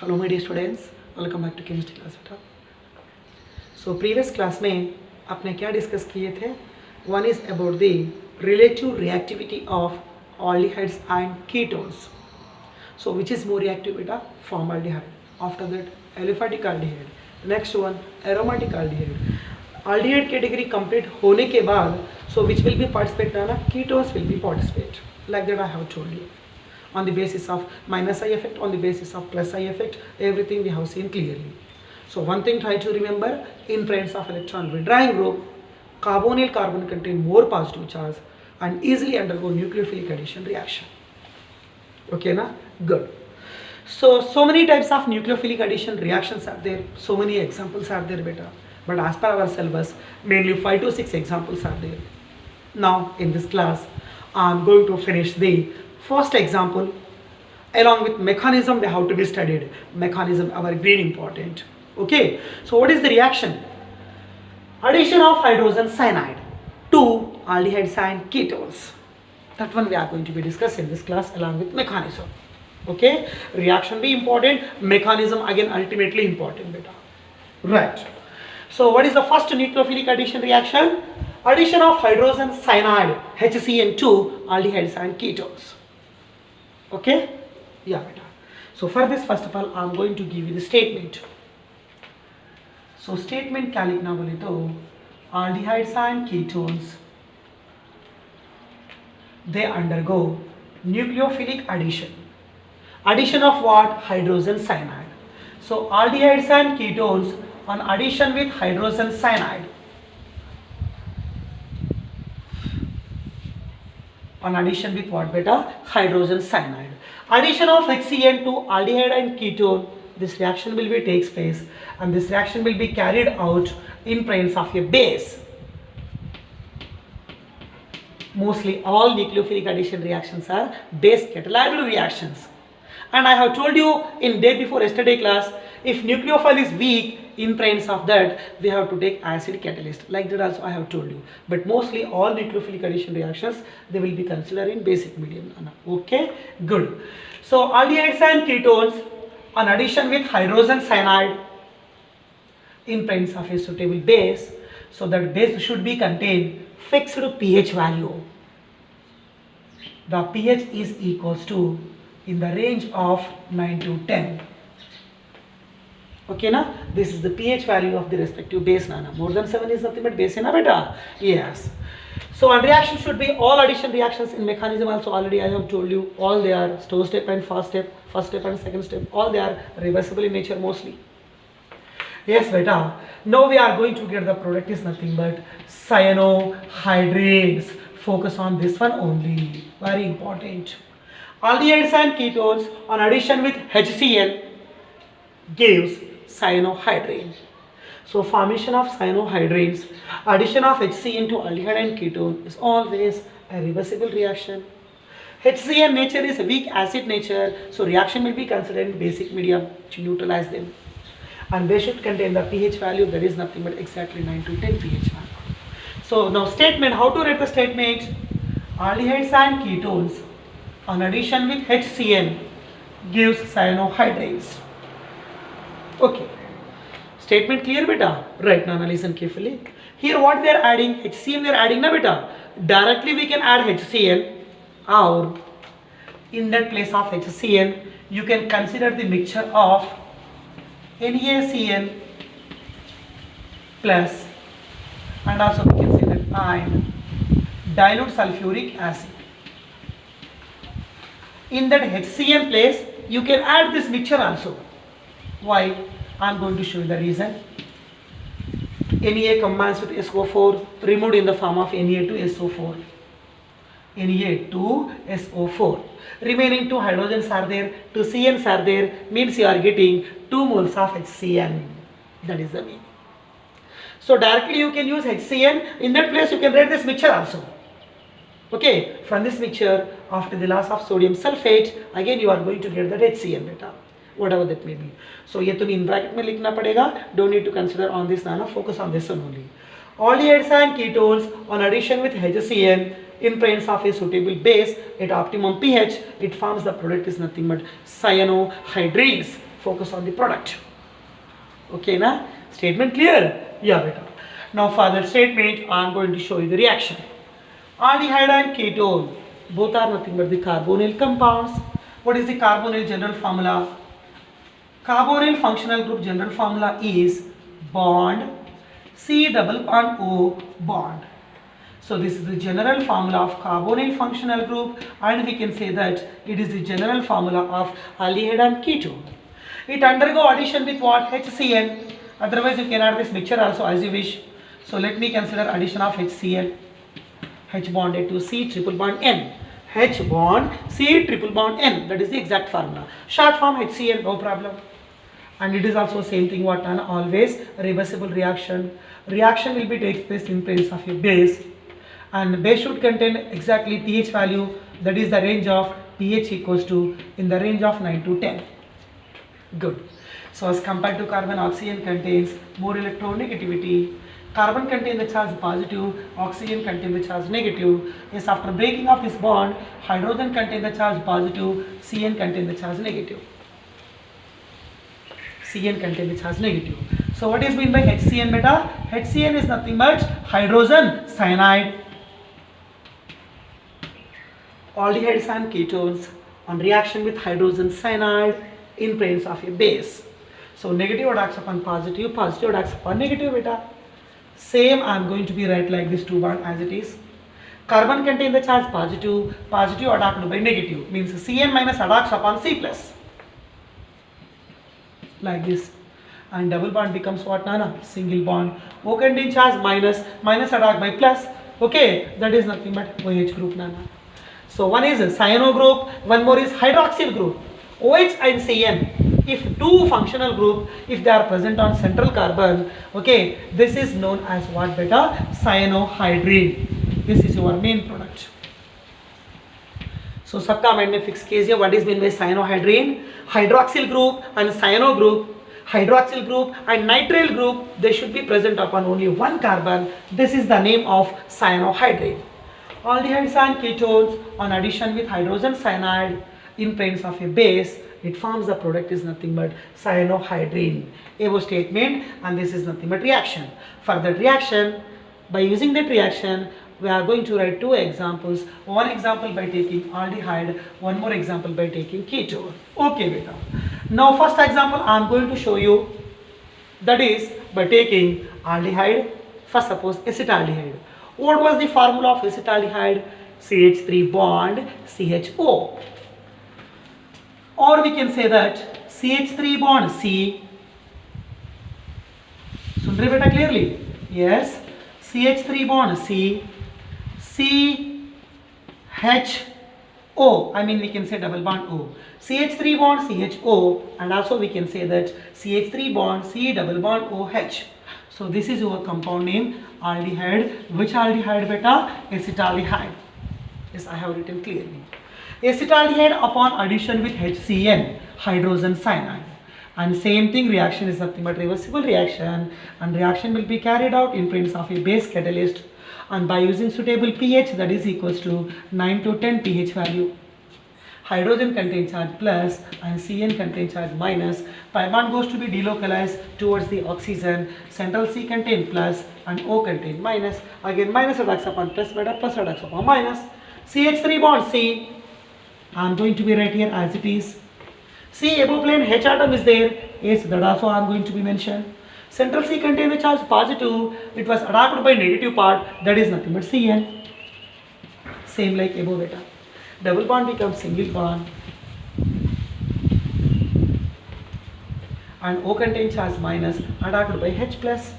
Hello my dear students, welcome back to chemistry class बेटा। So previous class में आपने क्या डिस्कस किए थे? One is about the relative reactivity of aldehydes and ketones. So which is more reactive बेटा? Formaldehyde. After that aliphatic aldehyde, next one aromatic aldehyde. Aldehyde category complete होने के बाद so which will be participate ना, ketones will be participate. Like that I have told you. On the basis of minus I effect, on the basis of plus I effect, everything we have seen clearly. So one thing try to remember, in presence of electron withdrawing group, carbonyl carbon contain more positive charge and easily undergo nucleophilic addition reaction. Okay na? Good. So many types of nucleophilic addition reactions are there, so many examples are there beta, but as per our syllabus mainly 5 to 6 examples are there. Now in this class I am going to finish the first example. Along with mechanism we have to be studied. Mechanism our very important. Okay, so what is the reaction? Addition of hydrogen cyanide to aldehydes and ketones. That one we are going to be discussing in this class along with mechanism. Okay, reaction be important, mechanism again ultimately important beta. Right. So what is the first nucleophilic addition reaction? Addition of hydrogen cyanide HCN to aldehydes and ketones. Okay, yeah beta. So for this first of all I am going to give you the statement. So statement क्या लिखना बोले तो aldehydes and ketones they undergo nucleophilic addition. Addition of what? Hydrogen cyanide. So aldehydes and ketones on addition with hydrogen cyanide, on addition with what beta? Hydrogen cyanide. Addition of HCN to aldehyde and ketone, this reaction will be takes place and this reaction will be carried out in presence of a base. Mostly all nucleophilic addition reactions are base catalytic reactions. And I have told you in day before yesterday class, if nucleophile is weak, in presence of that we have to take acid catalyst. Like that also I have told you. But mostly all nucleophilic addition reactions they will be considered in basic medium. Okay, good. So aldehydes and ketones on addition with hydrogen cyanide in presence of a suitable base. So that base should be contain fixed pH value. The pH is equals to in the range of 9 to 10. Okay na? This is the pH value of the respective base na. More than 7 is nothing but base na beta. Yes. So and reaction should be all addition reactions in mechanism also already I have told you, all they are store step and first step and second step, all they are reversible in nature mostly. Yes beta. Now we are going to get the product is nothing but cyanohydrates. Focus on this one only, very important. Aldehydes and ketones on addition with HCl gives cyanohydrine. So formation of cyanohydrines, addition of HCl to aldehyde and ketone is always a reversible reaction. HCl nature is a weak acid nature, so reaction will be considered in basic medium to neutralize them. And they should contain the pH value that is nothing but exactly 9 to 10 pH value. So now statement, how to write the statement? Aldehydes and ketones on addition with HCl gives cyanohydrines. Okay, statement clear beta? Right, now listen carefully. Here what we are adding? HCl we are adding na beta. Directly we can add HCl, or in that place of HCl you can consider the mixture of NaCl plus, and also we can say that ion dilute sulfuric acid. In that HCl place you can add this mixture also. Why? I am going to show you the reason. Na combines with SO4, removed in the form of Na2SO4. Na2SO4. Remaining 2 hydrogens are there, 2 CNs are there, means you are getting 2 moles of HCl. That is the meaning. So directly you can use HCl. In that place you can write this mixture also. Okay, from this mixture after the loss of sodium sulfate again you are going to get that HCl beta, whatever that may be. So ये तुम्हें in bracket में लिखना पड़ेगा. Don't need to consider on this ना, focus on this one only. Aldehydes and ketones on addition with HCl in presence of a suitable base at optimum pH, it forms the product is nothing but cyanohydrines. focus on the product. Okay na? Statement clear? Yeah beta. Now for that statement I am going to show you the reaction. Aldehyde and ketone both are nothing but the carbonyl compounds. What is the carbonyl general formula? Carbonyl functional group general formula is bond C double bond O bond. So this is the general formula of carbonyl functional group, and we can say that it is the general formula of aldehyde and ketone. It undergo addition with what? HCl. Otherwise you can add this mixture also as you wish. So let me consider addition of HCl. H bonded to C triple bond N. H bond C triple bond N. That is the exact formula. Short form HCl, no problem. And it is also same thing what an always reversible reaction. Reaction will be takes place in place of a base, and base should contain exactly pH value, that is the range of pH equals to in the range of 9 to 10. Good. So as compared to carbon, oxygen contains more electronegativity. Carbon contains the charge positive, oxygen contains the charge negative. Yes, after breaking of this bond, hydrogen contains the charge positive, CN contains the charge negative. Cn contains the charge negative. So what is meant by HCN beta? HCN is nothing but hydrogen cyanide. Aldehydes and ketones on reaction with hydrogen cyanide in presence of a base. So negative attacks upon positive, positive attacks upon negative beta. Same I am going to be write like this 2 bond as it is. Carbon contains the charge positive, positive attacked by negative, means Cn minus attacks upon C plus. Like this, and double bond becomes what nana? Single bond. O contains charge minus, minus attack by plus. Okay, that is nothing but OH group nana. So one is a cyano group, one more is hydroxyl group. OH and Cn, if two functional group, if they are present on central carbon, okay, this is known as what beta? Cyanohydrine. This is your main product. So सबका mind में fix कीजिए what is mean by cyanohydrine. Hydroxyl group and cyano group, hydroxyl group and nitrile group, they should be present upon only one carbon. This is the name of cyanohydrine. Aldehydes and ketones on addition with hydrogen cyanide in presence of a base, it forms the product is nothing but cyanohydrine. Above statement, and this is nothing but reaction. For that reaction, by using that reaction, we are going to write two examples. One example by taking aldehyde, one more example by taking ketone. Okay beta. Now first example I am going to show you, that is by taking aldehyde. First suppose acetaldehyde. What was the formula of acetaldehyde? CH3 bond CHO. Or we can say that CH3 bond C. सुन रहे बेटा clearly? Yes. CH3 bond C. CHO, I mean we can say double bond O. CH3 bond CHO, and also we can say that CH3 bond C double bond OH. So this is your compound name aldehyde. Which aldehyde beta? Acetaldehyde. Yes, I have written clearly. Acetaldehyde upon addition with HCN, hydrogen cyanide. And same thing, reaction is nothing but reversible reaction, and reaction will be carried out in presence of a base catalyst, and by using suitable pH, that is equals to 9 to 10 pH value. Hydrogen contains charge plus and Cn contains charge minus. Pi bond goes to be delocalized towards the oxygen. Central C contains plus and O contains minus. Again minus attacks upon plus, beta plus attacks upon minus. CH3 bond C, I am going to be right here as it is. C above plane H atom is there. Yes, that also I am going to be mentioned. Central C contains the charge positive. It was attacked by negative part, that is nothing but Cn. Same like above beta. Double bond becomes single bond. And O contains charge minus, attacked by H plus.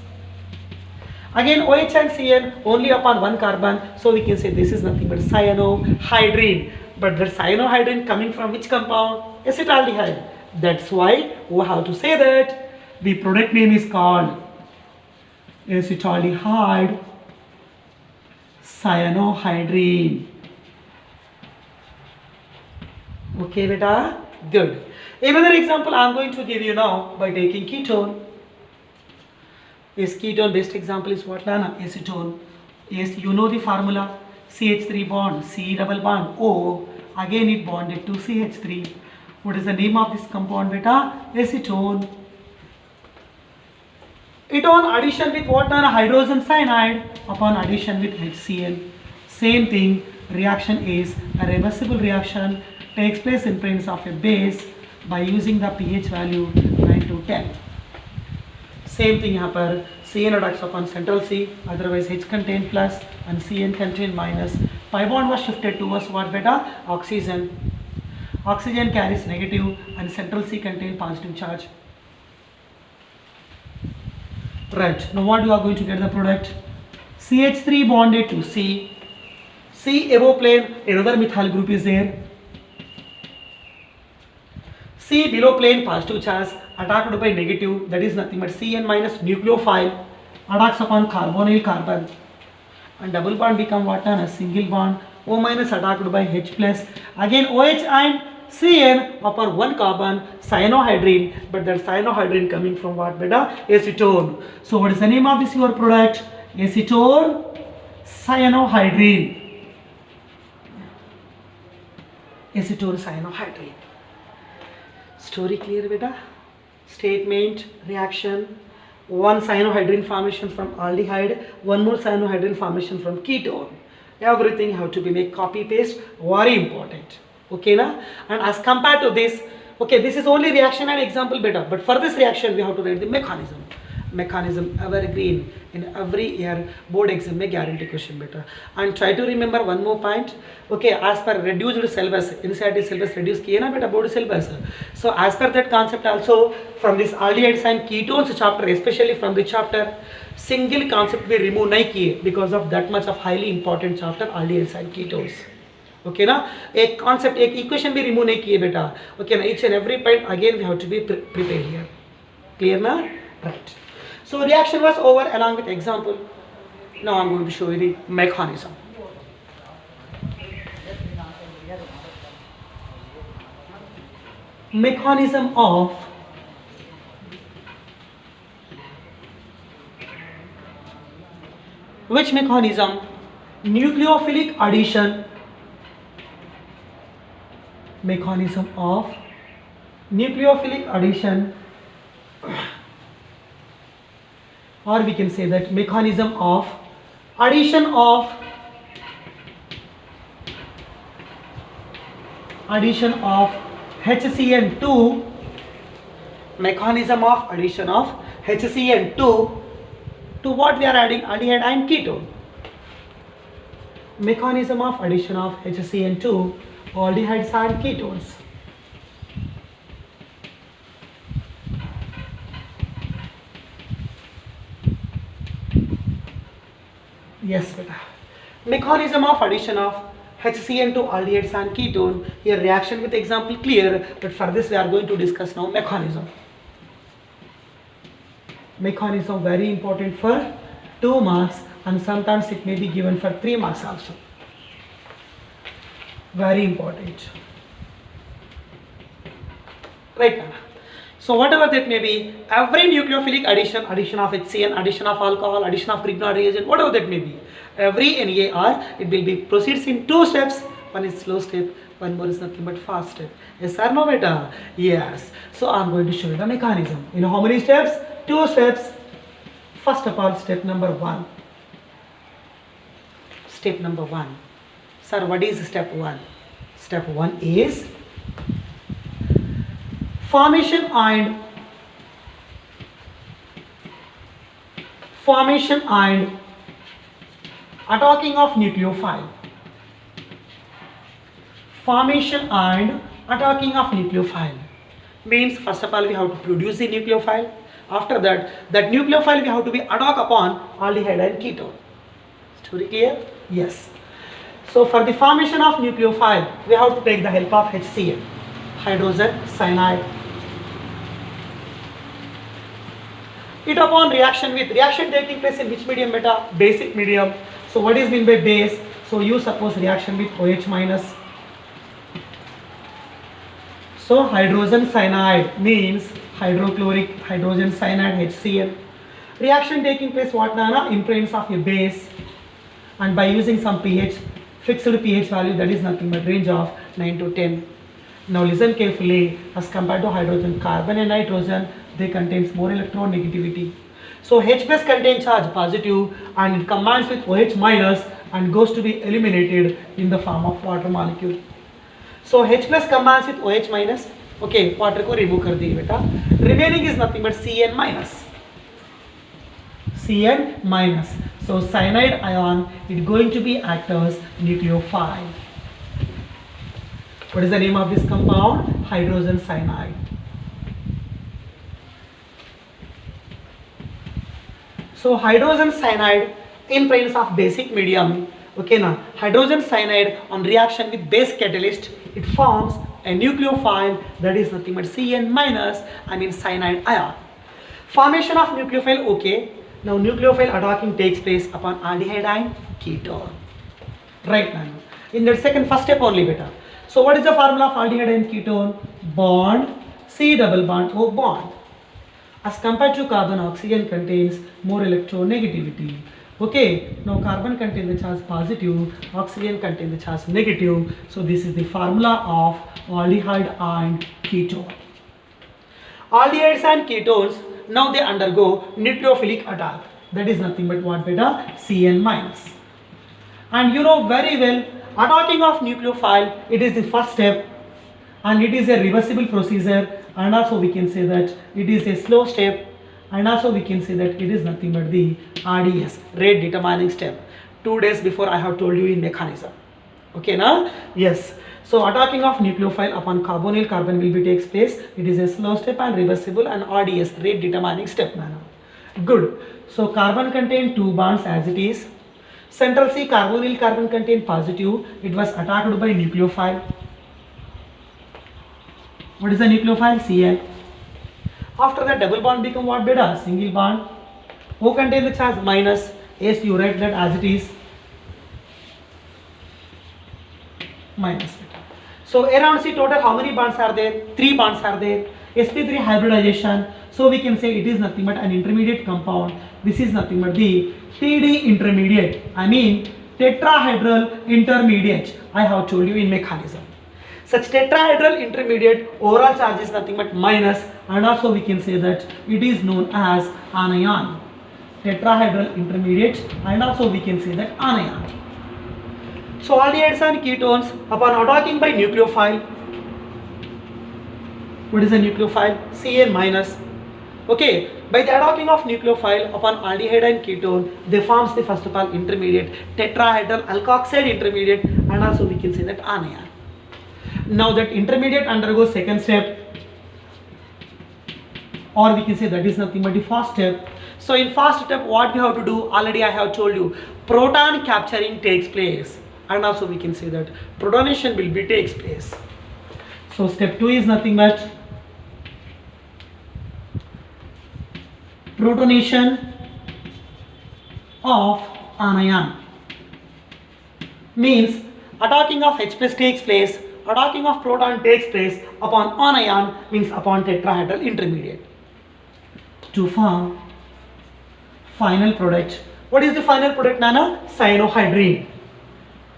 Again OH and Cn only upon one carbon, so we can say this is nothing but cyanohydrine. But the cyanohydrine coming from which compound? Acetaldehyde. That's why we have to say that the product name is called acetaldehyde cyanohydrine. Okay beta, good. Another example I am going to give you now by taking ketone. Yes, ketone based example is what Lana? Acetone. Yes, you know the formula. CH3 bond C double bond O, again it bonded to CH3. What is the name of this compound beta? Acetone. It on addition with what? Hydrogen cyanide upon addition with HCl. Same thing, reaction is a reversible reaction, takes place in presence of a base by using the pH value 9 to 10. Same thing यहाँ पर CN attacks upon central C, otherwise H contain plus and CN contain minus. Pi bond was shifted towards what beta? Oxygen. Oxygen carries negative and central C contain positive charge. Right, now what you are going to get the product? CH3 bonded to C. C above plane, another methyl group is there. C below plane, positive charge, attacked by negative, that is nothing but Cn minus nucleophile, attacks upon carbonyl carbon. And double bond become what? A single bond. O minus attacked by H plus. Again OH and Cn upon one carbon, cyanohydrine, but that cyanohydrine coming from what beta? Acetone. So what is the name of this your product? Acetone cyanohydrine. Acetone cyanohydrine. Story clear beta? Statement, reaction, one cyanohydrine formation from aldehyde, one more cyanohydrine formation from ketone. Everything have to be made copy paste, very important. Okay na? And as compared to this, okay, this is only reaction and example beta, but for this reaction we have to write the mechanism. Mechanism evergreen in every year board exam में guarantee question beta. And try to remember one more point. Okay, as per reduced syllabus, NCERT syllabus reduce किए ना बेटा board syllabus. So as per that concept also from this aldehydes and ketones chapter, especially from the chapter, single concept भी remove नहीं किए because of that much of highly important chapter aldehydes and ketones. Okay ना, एक concept एक equation भी remove नहीं किए बेटा. Okay ना, each and every point again we have to be prepared here. Clear ना? Right. So reaction was over along with example. Now I am going to show you the mechanism. Mechanism of which mechanism? Nucleophilic addition. Mechanism of nucleophilic addition, or we can say that mechanism of addition of HCN2, mechanism of addition of HCN2 to what we are adding? Aldehyde and ketone. Mechanism of addition of HCN2, aldehydes and ketones. Yes, beta. Mechanism of addition of HCN to aldehydes and ketone. Here reaction with example clear, but for this we are going to discuss now mechanism. Mechanism very important for 2 marks and sometimes it may be given for 3 marks also. Very important. Right now. So whatever that may be, every nucleophilic addition, addition of HCN, addition of alcohol, addition of Grignard reagent, whatever that may be, every NAR, it will be proceeds in 2 steps. One is slow step, one more is nothing but fast step. Yes or no beta? Yes. So I am going to show you the mechanism. In how many steps? 2 steps. First of all, step number 1. Step number 1. Sir, what is step 1? Step 1 is formation and attacking of nucleophile. Formation and attacking of nucleophile means first of all we have to produce the nucleophile. After that, that nucleophile we have to be attack upon aldehyde and ketone. Story clear? Yes. So for the formation of nucleophile, we have to take the help of HCl, hydrogen cyanide. It upon reaction taking place in which medium beta? Basic medium. So what is mean by base? So you suppose reaction with OH minus. So hydrogen cyanide means hydrochloric hydrogen cyanide HCl. Reaction taking place what na? In presence of a base, and by using some pH, fixed pH value, that is nothing but range of 9 to 10. Now listen carefully. As compared to hydrogen, carbon and nitrogen, they contains more electronegativity. So H plus contains charge positive and it combines with OH minus and goes to be eliminated in the form of water molecule. So H plus combines with OH minus. Okay, water को remove कर दिए बेटा. Remaining is nothing but Cn minus. Cn minus. So cyanide ion is going to be act as nucleophile. What is the name of this compound? Hydrogen cyanide. So hydrogen cyanide in presence of basic medium. Okay now, hydrogen cyanide on reaction with base catalyst, it forms a nucleophile that is nothing but Cn minus, I mean cyanide ion. Formation of nucleophile, okay. Now nucleophile attacking takes place upon aldehyde and ketone. Right now. In the first step only beta. So what is the formula of aldehyde and ketone? Bond, C double bond, O bond. As compared to carbon, oxygen contains more electronegativity. Okay, now carbon contains the charge positive, oxygen contains the charge negative. So this is the formula of aldehyde and ketone. Aldehydes and ketones, now they undergo nucleophilic attack. That is nothing but what beta? Cn minus. And you know very well, attacking of nucleophile, it is the first step and it is a reversible procedure, and also we can say that it is a slow step, and also we can say that it is nothing but the RDS, rate determining step. 2 days before I have told you in mechanism. Okay now? Yes. So attacking of nucleophile upon carbonyl carbon will be takes place. It is a slow step and reversible and RDS, rate determining step manner. Good. So carbon contain 2 bonds as it is. Central C carbonyl carbon contain positive. It was attacked by nucleophile. What is the nucleophile? Cl. After that double bond become what beta? Single bond. O contains the charge minus. S you write that as it is. Minus. So around C total how many bonds are there? 3 bonds are there. sp3 hybridization. So we can say it is nothing but an intermediate compound. This is nothing but the TD intermediate. I mean tetrahedral intermediate. I have told you in mechanism. Such tetrahedral intermediate overall charge is nothing but minus, and also we can say that it is known as anion. Tetrahedral intermediate, and also we can say that anion. So aldehydes and ketones upon attacking by nucleophile. What is a nucleophile? Cn minus. Okay, by the attacking of nucleophile upon aldehyde and ketone, they forms the first of all intermediate tetrahedral alkoxide intermediate, and also we can say that anion. Now that intermediate undergoes second step, or we can say that is nothing but the first step. So in first step what we have to do, already I have told you, proton capturing takes place, and also we can say that protonation will be takes place. So step 2 is nothing but protonation of anion. Means attacking of H plus takes place, attacking of proton takes place upon anion, means upon tetrahedral intermediate, to form final product. What is the final product, Nana? Cyanohydrine.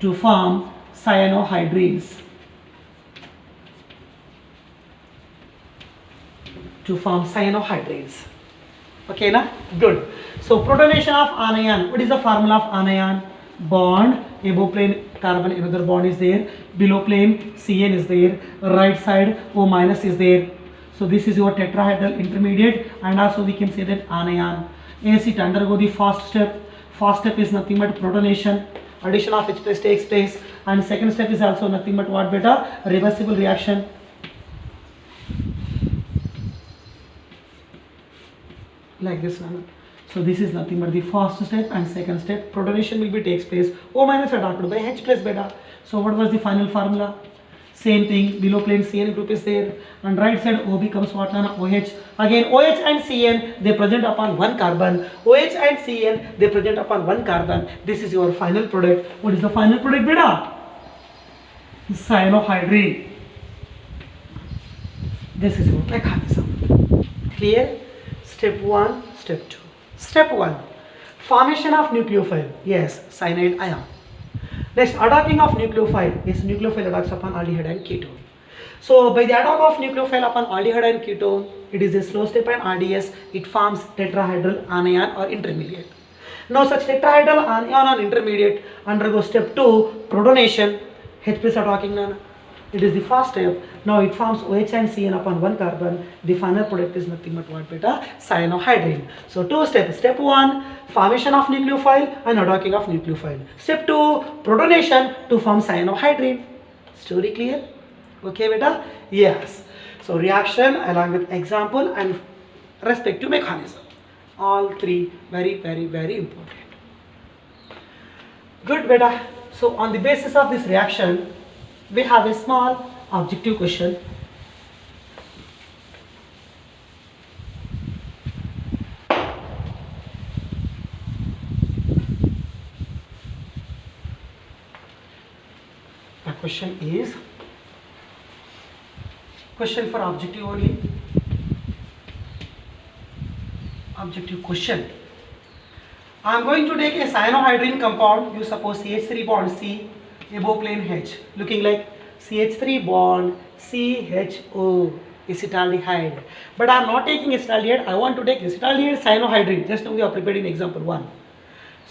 To form cyanohydrines. To form cyanohydrines. Okay, na? Good. So protonation of anion. What is the formula of anion? Bond, above plane carbon, another bond is there. Below plane Cn is there. Right side O minus is there. So this is your tetrahedral intermediate, and also we can say that anion. As it undergo the first step. First step is nothing but protonation. Addition of H plus takes place, and second step is also nothing but what beta? Reversible reaction. Like this one. So this is nothing but the first step and second step. Protonation will be takes place. O minus attacked by H plus beta. So what was the final formula? Same thing. Below plane Cn group is there, and right side O becomes what? OH. Again OH and Cn they present upon one carbon. OH and Cn they present upon one carbon. This is your final product. What is the final product, beta? Cyanohydrine. This is your mechanism. Clear? Step 1, step 2. Step 1, formation of nucleophile. Yes, cyanide ion. Next, attacking of nucleophile. Yes, nucleophile attacks upon aldehyde and ketone. So by the attack of nucleophile upon aldehyde and ketone, it is a slow step and RDS, it forms tetrahedral anion or intermediate. Now such tetrahedral anion or intermediate undergo step 2, protonation. H plus are talking now. It is the first step. Now it forms OH and CN upon one carbon. The final product is nothing but what beta? Cyanohydrine. So two steps. Step 1, formation of nucleophile and attacking of nucleophile. Step 2, protonation to form cyanohydrine. Story clear? Okay beta? Yes. So reaction along with example and respective mechanism. All three very important. Good beta. So on the basis of this reaction, we have a small objective question. The question is, question for objective only. Objective question. I am going to take a cyanohydrine compound. You suppose CH3 bond C, above plane H, looking like CH3 bond CHO, acetaldehyde. But I am not taking acetaldehyde. I want to take acetaldehyde cyanohydrine. Just now we are preparing example 1.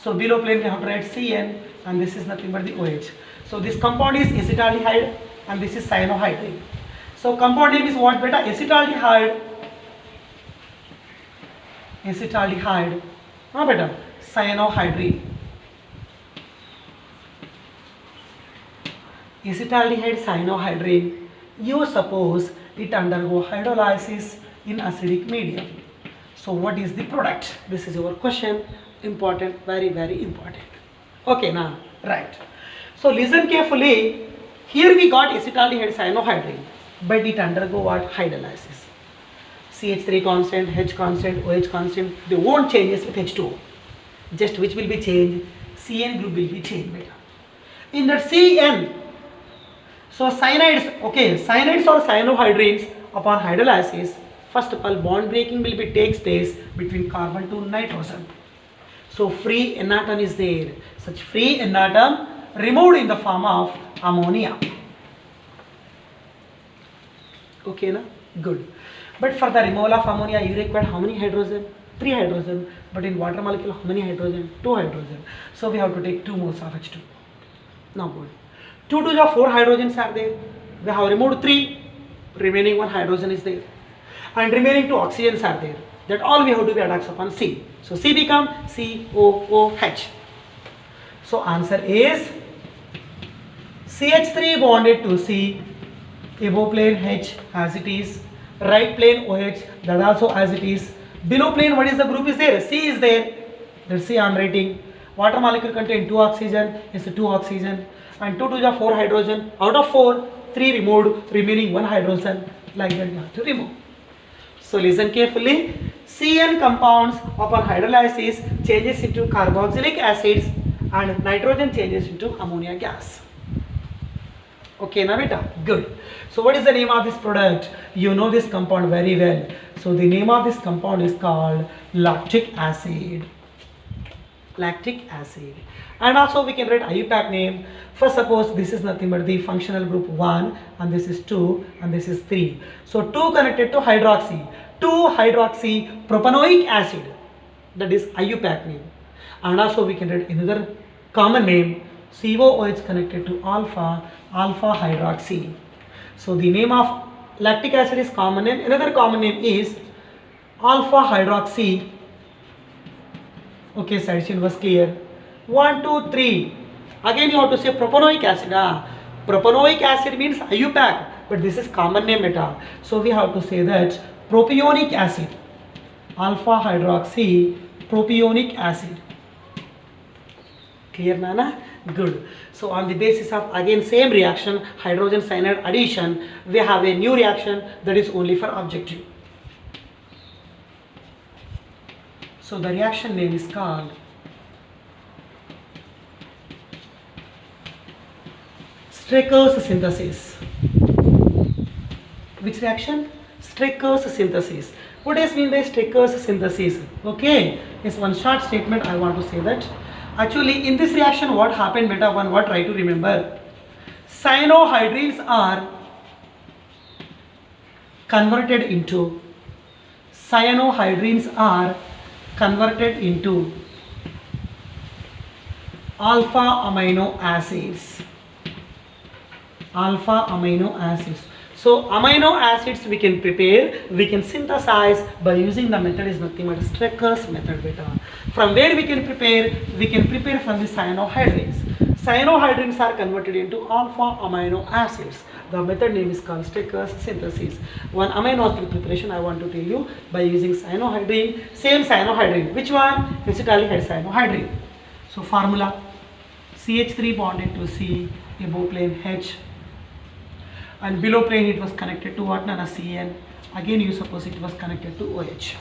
So below plane we have to write CN, and this is nothing but the OH. So this compound is acetaldehyde and this is cyanohydrine. So compound name is what beta? Acetaldehyde. Acetaldehyde. No beta. Cyanohydrine. Acetaldehyde cyanohydrine. You suppose it undergo hydrolysis in acidic medium. So what is the product? This is your question. Important, very important. Okay, now right. So listen carefully. Here we got acetaldehyde cyanohydrine, but it undergo what? Hydrolysis. CH3 constant, H constant, OH constant, they won't change with H2O. Just which will be changed? CN group will be changed beta. In that CN, so cyanides, okay, cyanides or cyanohydrines upon hydrolysis, first of all bond breaking will be takes place between carbon to nitrogen. So free N atom is there. Such free N atom removed in the form of ammonia. Okay, na? Good. But for the removal of ammonia, you require how many hydrogen? 3 hydrogen. But in water molecule, how many hydrogen? 2 hydrogen. So we have to take 2 moles of H2. Now good. 2 to the 4 hydrogens are there. We have removed 3. Remaining 1 hydrogen is there. And remaining 2 oxygens are there. That all we have to be attached upon C. So C become COOH. So answer is CH3 bonded to C, above plane H as it is, right plane OH that also as it is, below plane what is the group is there? C is there. Let's see I am writing. Water molecule contain 2 oxygen is 2 oxygen and 2 to the 4 hydrogen. Out of 4, 3 removed, remaining 1 hydrogen. Like that you have to remove. So listen carefully. CN compounds upon hydrolysis changes into carboxylic acids and nitrogen changes into ammonia gas. Okay, now beta, good. So what is the name of this product? You know this compound very well. So the name of this compound is called lactic acid. Lactic acid. And also we can write IUPAC name. First suppose this is nothing but the functional group 1 and this is 2 and this is 3. So 2 connected to hydroxy. 2-hydroxy propanoic acid, that is IUPAC name. And also we can write another common name, COOH connected to alpha hydroxy. So the name of lactic acid is common name. Another common name is alpha hydroxy. Okay, side chain was clear. 1, 2, 3. Again you have to say propanoic acid. Propanoic acid means IUPAC, but this is common name beta. So we have to say that propionic acid, alpha hydroxy propionic acid. Clear Nana? Good. So on the basis of again same reaction, hydrogen cyanide addition, we have a new reaction that is only for objective. So the reaction name is called Strecker's synthesis. Which reaction? Strecker's synthesis. What does mean by Strecker's synthesis? Okay, it's one short statement I want to say that. Actually, in this reaction, what happened beta 1? What try to remember? Cyanohydrines are converted into cyanohydrines are converted into alpha amino acids. Alpha amino acids. So amino acids we can prepare, we can synthesize by using the method is nothing but Strecker's method beta. From where we can prepare? We can prepare from the cyanohydrines. Cyanohydrines are converted into alpha amino acids. The method name is called Strecker's synthesis. One amino acid preparation I want to tell you by using cyanohydrine. Same cyanohydrine. Which one? Acetaldehyde cyanohydrine. So formula CH3 bonded to C, above plane H, and below plane it was connected to what? Nana CN. Again you suppose it was connected to OH.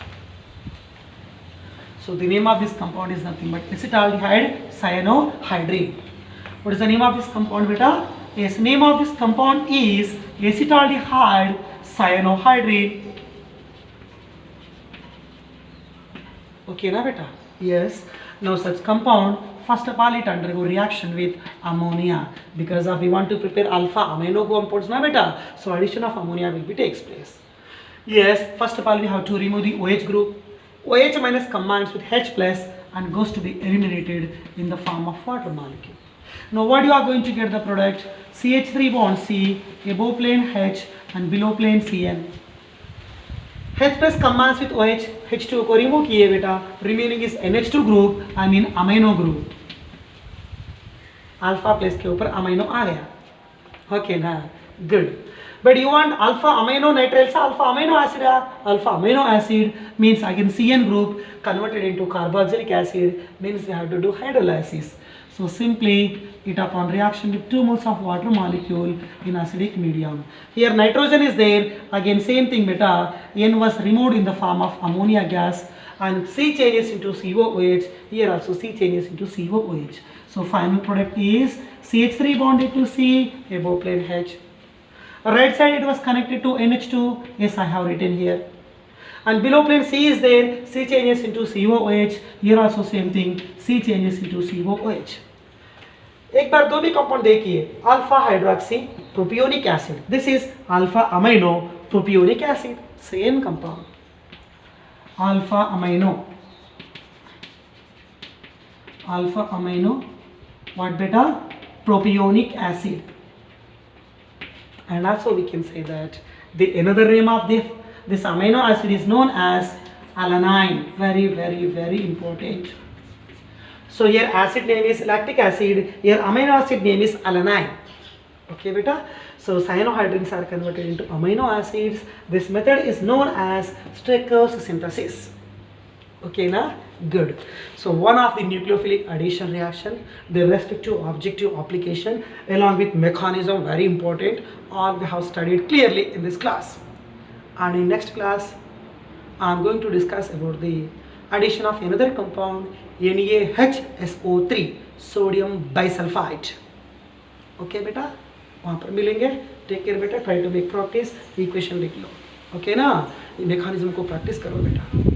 So the name of this compound is nothing but acetaldehyde cyanohydrine. What is the name of this compound beta? Yes, name of this compound is acetaldehyde cyanohydrine. Okay na beta? Yes. Now such compound, first of all it undergo reaction with ammonia because we want to prepare alpha amino compounds na beta. So addition of ammonia will be takes place. Yes, first of all we have to remove the OH group. OH minus combines with H plus and goes to be eliminated in the form of water molecule. Now what you are going to get the product? CH3 bond C, above plane H and below plane Cn. H plus combines with OH, H2 को remove किए बेटा, remaining is NH2 group, I mean amino group. Alpha plus के ऊपर amino आ गया. Okay ना, good. But you want alpha amino nitrile से alpha amino acid है. Alpha amino acid means again CN group converted into carboxylic acid, means we have to do hydrolysis. So simply it upon reaction with 2 moles of water molecule in acidic medium. Here nitrogen is there, again same thing beta, N was removed in the form of ammonia gas and C changes into COOH, here also C changes into COOH. So final product is CH3 bonded to C, above plane H. Right side it was connected to NH2, yes I have written here. And below plane C is there, C changes into COOH, here also same thing, C changes into COOH. एक बार दो भी compound देखिए, alpha hydroxy propionic acid, this is alpha amino propionic acid, same compound. Alpha amino what beta? Propionic acid. And also we can say that the another name of this amino acid is known as alanine. Very important. So here acid name is lactic acid, here amino acid name is alanine. Okay beta? So cyanohydrines are converted into amino acids. This method is known as Strecker's synthesis. Okay na? Good. So one of the nucleophilic addition reaction, the respective objective application along with mechanism, very important, all we have studied clearly in this class. And in next class I am going to discuss about the addition of another compound NaHSO3, sodium bisulfite. Okay बेटा, वहाँ पर मिलेंगे. Take care बेटा, try to make practice, equation लिख लो. Okay ना, ये mechanism को प्रैक्टिस करो बेटा.